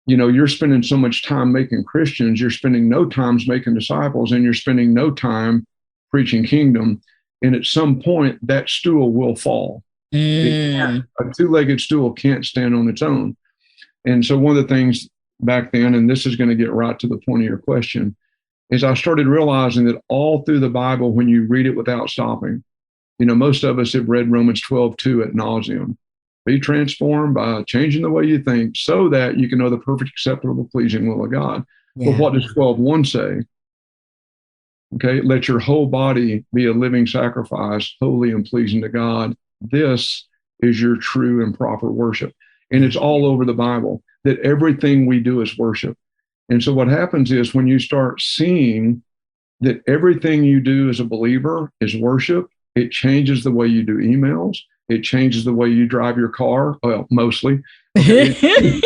you're spending so much time making Christians, you're spending no time making disciples, and you're spending no time preaching kingdom. And at some point, that stool will fall. A 2-legged stool can't stand on its own. And so one of the things back then, and this is going to get right to the point of your question, is I started realizing that all through the Bible, when you read it without stopping, most of us have read Romans 12:2 ad nauseum. Be transformed by changing the way you think so that you can know the perfect, acceptable, pleasing will of God. Yeah. But what does 12:1 say? Okay, let your whole body be a living sacrifice, holy and pleasing to God. This is your true and proper worship. And it's all over the Bible that everything we do is worship. And so what happens is when you start seeing that everything you do as a believer is worship, it changes the way you do emails. It changes the way you drive your car. Well, mostly. Okay.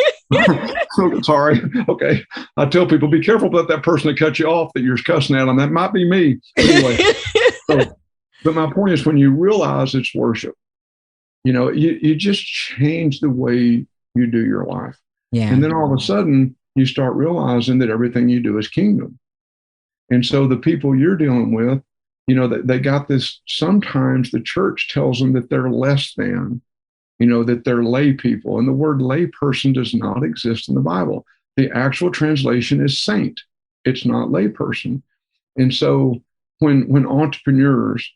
Sorry. Okay. I tell people, be careful about that person that cut you off that you're cussing at them. That might be me. Anyway, but my point is when you realize it's worship, you just change the way you do your life. Yeah. And then all of a sudden you start realizing that everything you do is kingdom. And so the people you're dealing with, they got this, sometimes the church tells them that they're less than, that they're lay people. And the word lay person does not exist in the Bible. The actual translation is saint. It's not lay person. And so when entrepreneurs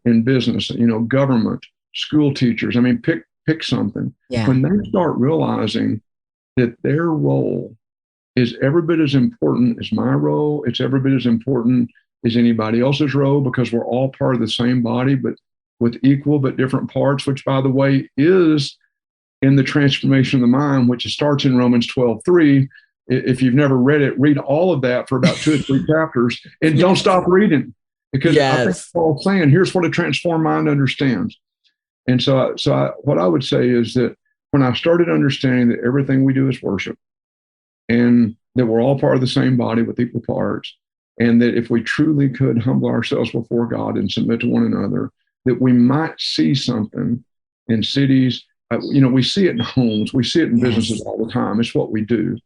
in business, government, school teachers, pick something. Yeah. When they start realizing that their role is every bit as important as my role, it's every bit as important as anybody else's role, because we're all part of the same body, but with equal but different parts, which, by the way, is in the transformation of the mind, which starts in Romans 12:3. If you've never read it, read all of that for about 2 or 3 chapters and don't stop reading, because I think Paul's saying, here's what a transformed mind understands. And so what I would say is that when I started understanding that everything we do is worship, and that we're all part of the same body with equal parts, and that if we truly could humble ourselves before God and submit to one another, that we might see something in cities. We see it in homes, we see it in businesses all the time. It's what we do.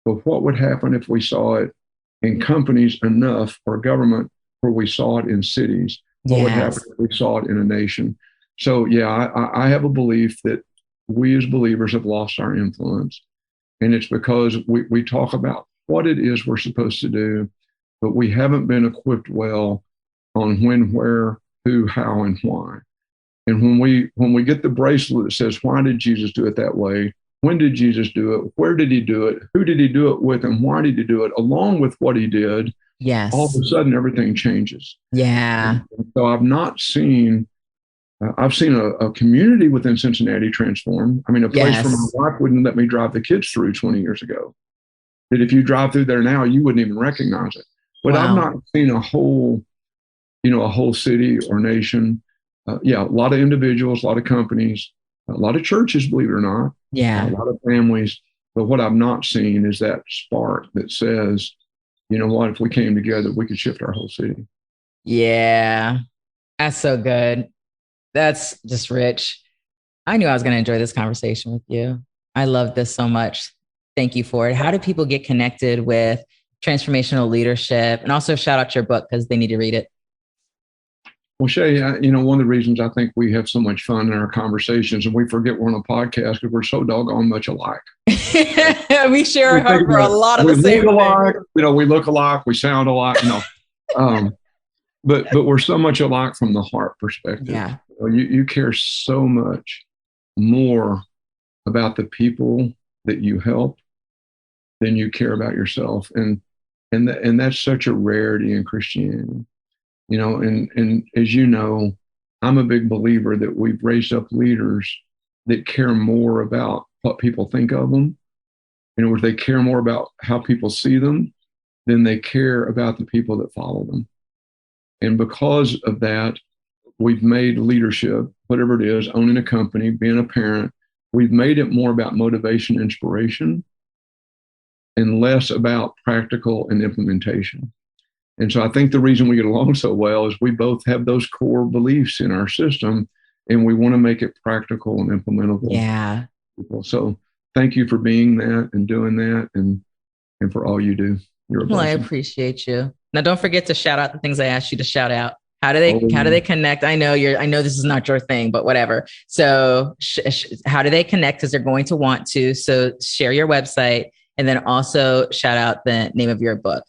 But what would happen if we saw it in companies enough, or government, where we saw it in cities? What would happen if we saw it in a nation? So I have a belief that we as believers have lost our influence. And it's because we talk about what it is we're supposed to do, but we haven't been equipped well on when, where, who, how, and why. And when we get the bracelet that says, why did Jesus do it that way? When did Jesus do it? Where did he do it? Who did he do it with? And why did he do it? Along with what he did, all of a sudden everything changes. Yeah. And so I've seen a community within Cincinnati transform. A place where my wife wouldn't let me drive the kids through 20 years ago. That if you drive through there now, you wouldn't even recognize it. But I've not seen a whole city or nation. A lot of individuals, a lot of companies, a lot of churches, believe it or not. Yeah. A lot of families. But what I've not seen is that spark that says, if we came together, we could shift our whole city. Yeah. That's so good. That's just rich. I knew I was going to enjoy this conversation with you. I love this so much. Thank you for it. How do people get connected with Transformational Leadership? And also shout out your book, because they need to read it. Well, Shay, one of the reasons I think we have so much fun in our conversations and we forget we're on a podcast because we're so doggone much alike. We share for a lot of the same alike, we look alike, we sound alike, but we're so much alike from the heart perspective. Yeah. You care so much more about the people that you help than you care about yourself. And that's such a rarity in Christianity. And as you know, I'm a big believer that we've raised up leaders that care more about what people think of them. Where they care more about how people see them than they care about the people that follow them. And because of that, we've made leadership, whatever it is, owning a company, being a parent, we've made it more about motivation, inspiration, and less about practical and implementation. And so I think the reason we get along so well is we both have those core beliefs in our system, and we want to make it practical and implementable. Yeah. So thank you for being that and doing that, and for all you do. You're a blessing. I appreciate you. Now, don't forget to shout out the things I asked you to shout out. How do they connect? I know this is not your thing, but whatever. So how do they connect? Because they're going to want to. So share your website, and then also shout out the name of your book.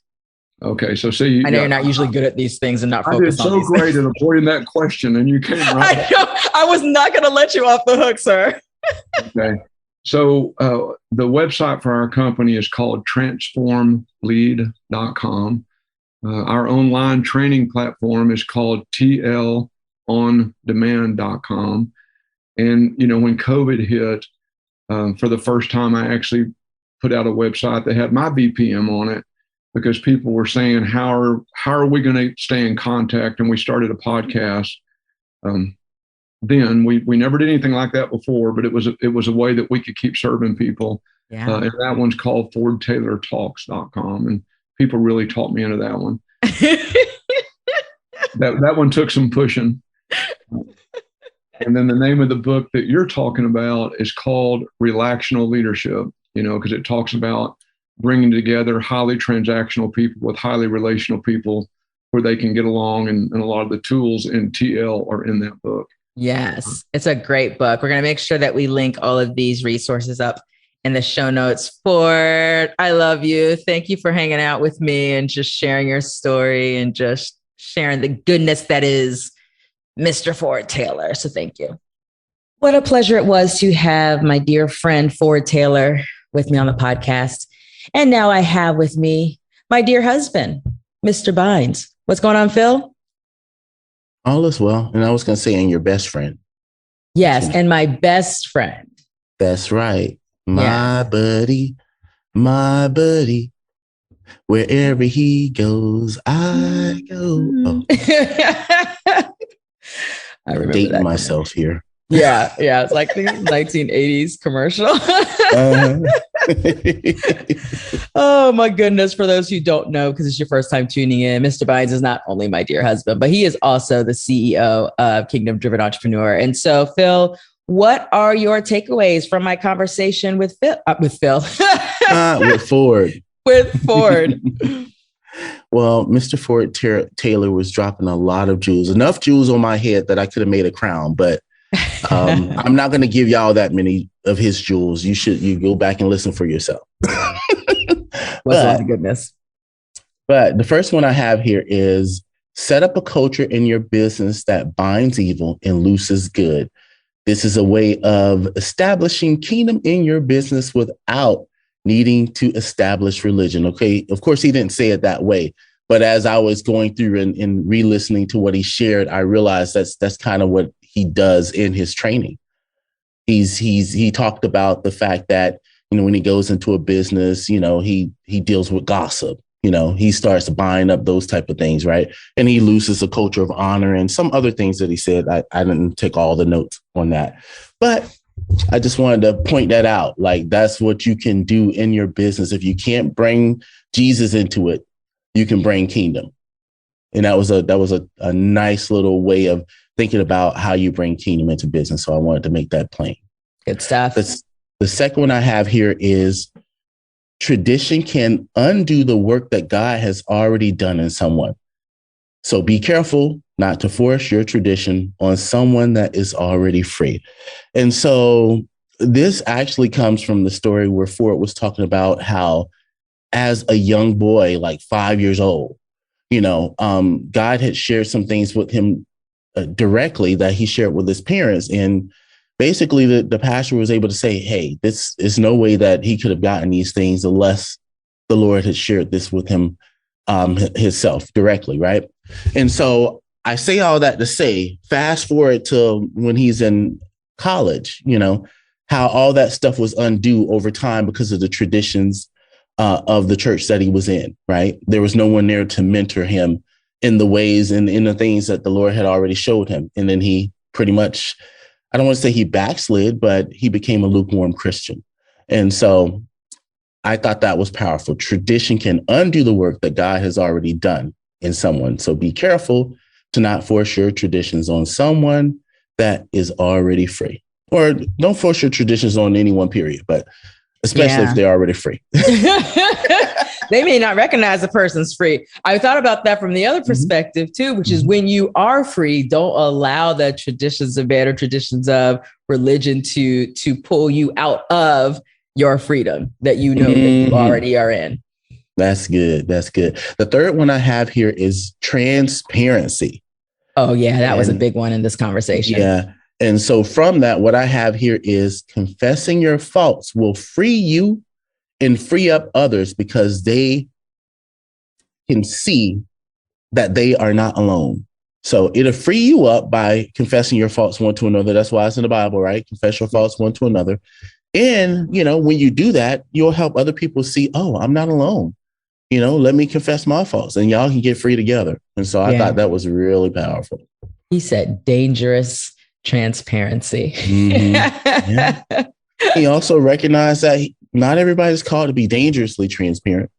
Okay, so see, I know you're not usually good at these things and not focused on these things. I did so great at avoiding that question, and you came right. I was not going to let you off the hook, sir. Okay, so the website for our company is called transformlead.com. Our online training platform is called tlondemand.com. And when COVID hit, for the first time, I actually put out a website that had my BPM on it, because people were saying, how are we going to stay in contact? And we started a podcast. Then we never did anything like that before, but it was a way that we could keep serving people. Yeah. And that one's called FordTaylorTalks.com. And people really taught me into that one. that one took some pushing. And then the name of the book that you're talking about is called Relational Leadership, because it talks about bringing together highly transactional people with highly relational people where they can get along. And a lot of the tools in TL are in that book. Yes, it's a great book. We're going to make sure that we link all of these resources up in the show notes. Ford, I love you. Thank you for hanging out with me and just sharing your story and just sharing the goodness that is Mr. Ford Taylor. So thank you. What a pleasure it was to have my dear friend Ford Taylor with me on the podcast. And now I have with me my dear husband, Mr. Bynes. What's going on, Phil? All is well. And I was going to say, and your best friend. Yes, and my best friend. That's right. My buddy. Wherever he goes, I go. Oh. I remember dating myself here. Yeah. It's like the 1980s commercial. Oh my goodness. For those who don't know, because it's your first time tuning in, Mr. Bynes is not only my dear husband, but he is also the CEO of Kingdom Driven Entrepreneur. And so, Phil, what are your takeaways from my conversation with Phil? With Ford. With Ford. Well, Mr. Ford Taylor was dropping a lot of jewels, enough jewels on my head that I could have made a crown, but I'm not going to give y'all that many of his jewels. You go back and listen for yourself. My goodness. But the first one I have here is set up a culture in your business that binds evil and looses good. This is a way of establishing kingdom in your business without needing to establish religion. Okay. Of course, he didn't say it that way, but as I was going through and re-listening to what he shared, I realized that's kind of what he does in his training. He talked about the fact that, when he goes into a business, he deals with gossip, he starts buying up those type of things. Right. And he loses a culture of honor and some other things that he said. I didn't take all the notes on that, but I just wanted to point that out. Like, that's what you can do in your business. If you can't bring Jesus into it, you can bring kingdom. And that was a nice little way of thinking about how you bring kingdom into business. So I wanted to make that plain. Good stuff. The second one I have here is tradition can undo the work that God has already done in someone. So be careful not to force your tradition on someone that is already free. And so this actually comes from the story where Ford was talking about how, as a young boy, like 5 years old, God had shared some things with him directly that he shared with his parents. And basically, the pastor was able to say, hey, this is no way that he could have gotten these things unless the Lord had shared this with him himself directly, right? And so I say all that to say, fast forward to when he's in college, how all that stuff was undue over time because of the traditions of the church that he was in, right? There was no one there to mentor him in the ways and in the things that the Lord had already showed him. And then he pretty much, I don't want to say he backslid, but he became a lukewarm Christian. And so I thought that was powerful. Tradition can undo the work that God has already done in someone. So be careful to not force your traditions on someone that is already free. Or don't force your traditions on anyone, period, but especially if they're already free. They may not recognize the person's free. I thought about that from the other perspective too, which is when you are free, don't allow the traditions of man or traditions of religion to pull you out of your freedom that you know that you already are in. That's good. That's good. The third one I have here is transparency. Oh yeah, that was a big one in this conversation. Yeah. And so from that, what I have here is confessing your faults will free you and free up others because they can see that they are not alone. So it'll free you up by confessing your faults one to another. That's why it's in the Bible, right? Confess your faults one to another. And, when you do that, you'll help other people see, oh, I'm not alone. Let me confess my faults and y'all can get free together. And so I thought that was really powerful. He said dangerous transparency. Yeah. He also recognized that not everybody's called to be dangerously transparent,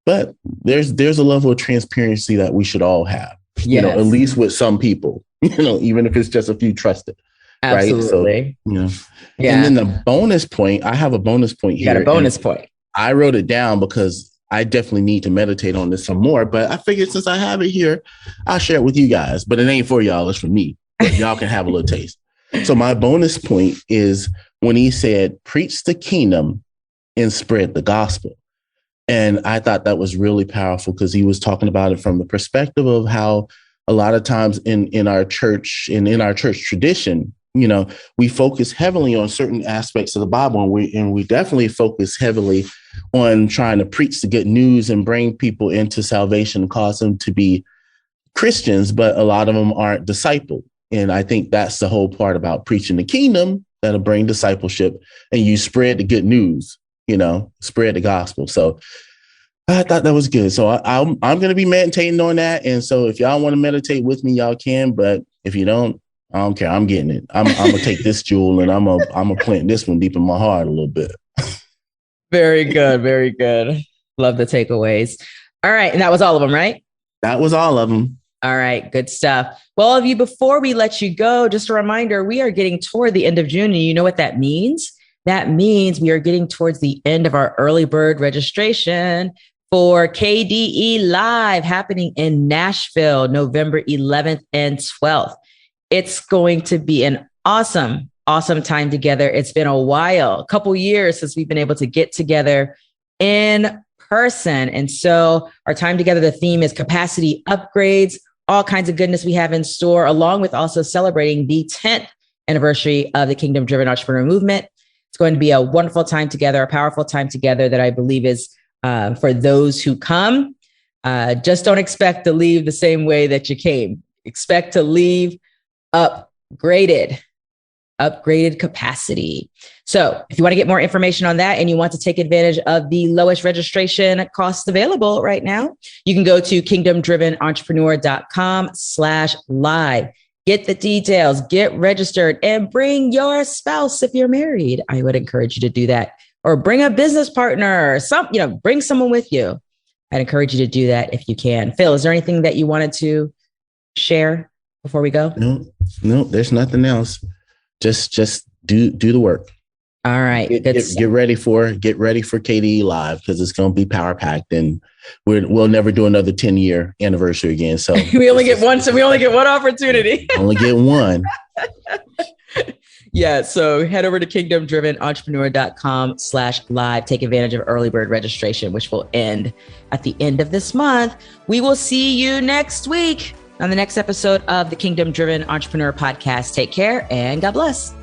but there's a level of transparency that we should all have, at least with some people, even if it's just a few trusted. Absolutely. Right. So, And then the bonus point, I have a bonus point here. You got a bonus point. I wrote it down because I definitely need to meditate on this some more, but I figured since I have it here, I'll share it with you guys, but it ain't for y'all, it's for me. But y'all can have a little taste. So my bonus point is when he said, preach the kingdom and spread the gospel. And I thought that was really powerful because he was talking about it from the perspective of how a lot of times in our church and in our church tradition, we focus heavily on certain aspects of the Bible, and we definitely focus heavily on trying to preach the good news and bring people into salvation, cause them to be Christians, but a lot of them aren't discipled. And I think that's the whole part about preaching the kingdom that'll bring discipleship, and you spread the good news, spread the gospel. So I thought that was good. So I'm going to be meditating on that. And so if y'all want to meditate with me, y'all can. But if you don't, I don't care. I'm getting it. I'm going to take this jewel and I'm going to plant this one deep in my heart a little bit. Very good. Very good. Love the takeaways. All right. And that was all of them, right? That was all of them. All right. Good stuff. Well, all of you, before we let you go, just a reminder, we are getting toward the end of June. And you know what that means? That means we are getting towards the end of our early bird registration for KDE Live happening in Nashville, November 11th and 12th. It's going to be an awesome time together. It's been a while, a couple years since we've been able to get together in person. And so our time together, the theme is capacity upgrades, all kinds of goodness we have in store, along with also celebrating the 10th anniversary of the Kingdom Driven Entrepreneur Movement. It's going to be a wonderful time together, a powerful time together that I believe is for those who come. Just don't expect to leave the same way that you came. Expect to leave upgraded capacity. So if you want to get more information on that and you want to take advantage of the lowest registration costs available right now, you can go to kingdomdrivenentrepreneur.com/live. Get the details, get registered, and bring your spouse if you're married. I would encourage you to do that. Or bring a business partner, bring someone with you. I'd encourage you to do that if you can. Phil, is there anything that you wanted to share before we go? No, there's nothing else. Just do the work. All right. Get ready for KDE Live, because it's going to be power packed, and we'll never do another 10-year anniversary again. So we only get one. So we only get one opportunity. Only get one. Yeah. So head over to kingdomdrivenentrepreneur.com/live. Take advantage of early bird registration, which will end at the end of this month. We will see you next week on the next episode of the Kingdom Driven Entrepreneur Podcast. Take care and God bless.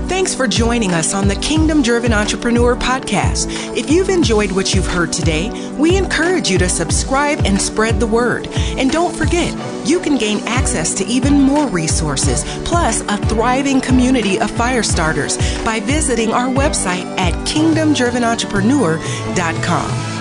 Thanks for joining us on the Kingdom Driven Entrepreneur Podcast. If you've enjoyed what you've heard today, we encourage you to subscribe and spread the word. And don't forget, you can gain access to even more resources, plus a thriving community of fire starters by visiting our website at kingdomdrivenentrepreneur.com.